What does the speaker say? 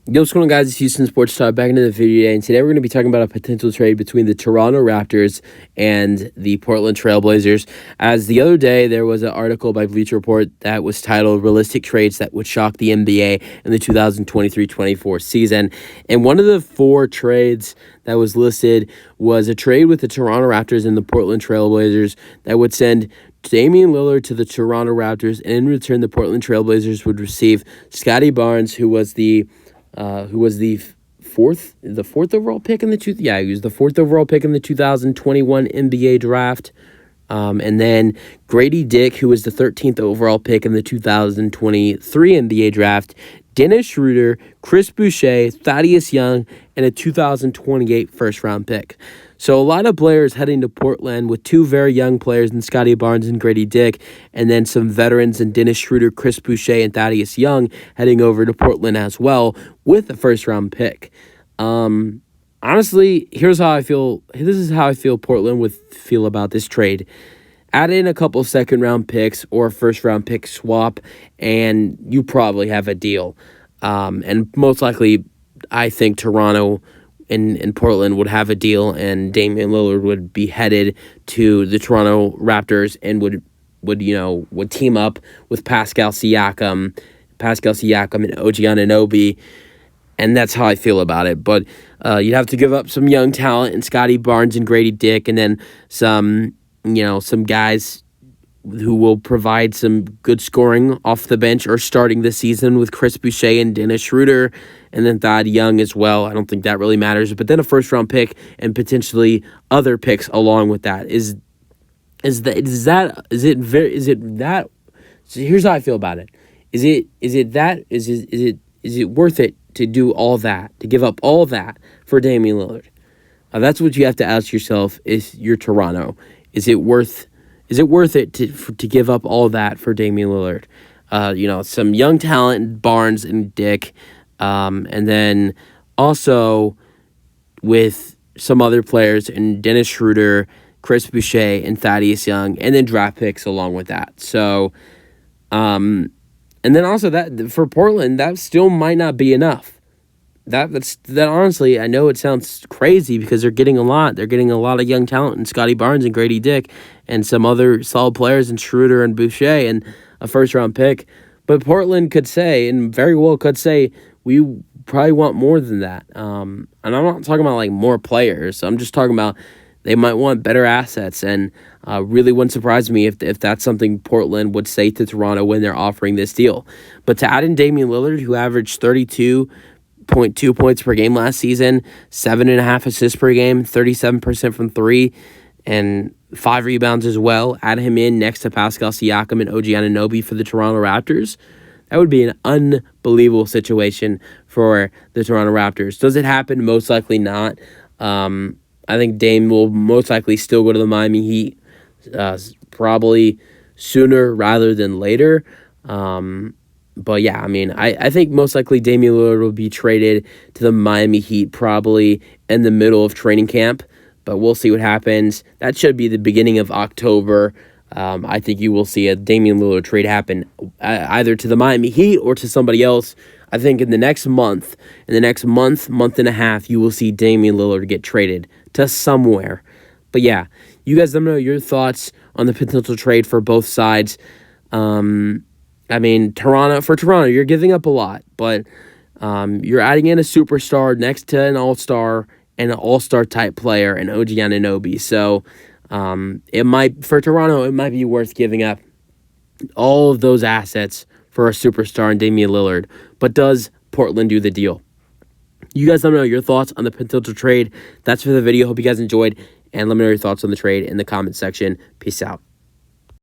Yo, what's going on, guys? It's Houston Sports Talk back into the video today, and today we're going to be talking about a potential trade between the Toronto Raptors and the Portland Trail Blazers. As the other day, there was an article by Bleacher Report that was titled "Realistic Trades That Would Shock the NBA in the 2023-24 season," and one of the four trades that was listed was a trade with the Toronto Raptors and the Portland Trail Blazers that would send Damian Lillard to the Toronto Raptors, and in return, the Portland Trail Blazers would receive Scottie Barnes, who was the fourth overall pick in the he was the fourth overall pick in the 2021 NBA draft. And then Grady Dick, who was the 13th overall pick in the 2023 NBA draft, Dennis Schroeder, Chris Boucher, Thaddeus Young, and a 2028 first-round pick. So a lot of players heading to Portland with two very young players in Scottie Barnes and Grady Dick, and then some veterans in Dennis Schroeder, Chris Boucher, and Thaddeus Young heading over to Portland as well with a first-round pick. Honestly, here's how I feel. This is how I feel Portland would feel about this trade. Add in a couple second-round picks or a first-round pick swap, and you probably have a deal. And most likely, I think Toronto and Portland would have a deal, and Damian Lillard would be headed to the Toronto Raptors and would team up with Pascal Siakam and OG Anunoby. And that's how I feel about it. But you'd have to give up some young talent in Scottie Barnes and Grady Dick, and then some guys who will provide some good scoring off the bench or starting the season with Chris Boucher and Dennis Schroeder, and then Thad Young as well. I don't think that really matters. But then a first-round pick and potentially other picks along with that. So here's how I feel about it. Is it worth it to do all that, to give up all that for Damian Lillard? That's what you have to ask yourself if you're Toronto. Is it worth it to give up all that for Damian Lillard? Some young talent, Barnes and Dick, and then also with some other players in Dennis Schroeder, Chris Boucher, and Thaddeus Young, and then draft picks along with that. So, and then also that for Portland, that still might not be enough. That honestly, I know it sounds crazy because they're getting a lot. They're getting a lot of young talent in Scottie Barnes and Grady Dick and some other solid players in Schroeder and Boucher and a first-round pick. But Portland could say, and very well could say, we probably want more than that. And I'm not talking about like more players. I'm just talking about they might want better assets, and really wouldn't surprise me if that's something Portland would say to Toronto when they're offering this deal. But to add in Damian Lillard, who averaged 32.2 points per game last season, 7.5 assists per game, 37% from three, and 5 rebounds as well. Add him in next to Pascal Siakam and OG Anunoby for the Toronto Raptors. That would be an unbelievable situation for the Toronto Raptors. Does it happen? Most likely not. I think Dame will most likely still go to the Miami Heat, probably sooner rather than later. But yeah, I mean, I think most likely Damian Lillard will be traded to the Miami Heat probably in the middle of training camp, but we'll see what happens. That should be the beginning of October. I think you will see a Damian Lillard trade happen either to the Miami Heat or to somebody else. I think in the next month and a half, you will see Damian Lillard get traded to somewhere. But yeah, you guys let me know your thoughts on the potential trade for both sides. I mean, for Toronto, you're giving up a lot, but you're adding in a superstar next to an all-star and an all-star type player, and OG Anunoby. So for Toronto, it might be worth giving up all of those assets for a superstar in Damian Lillard. But does Portland do the deal? You guys let me know your thoughts on the potential trade. That's for the video. Hope you guys enjoyed, and let me know your thoughts on the trade in the comment section. Peace out.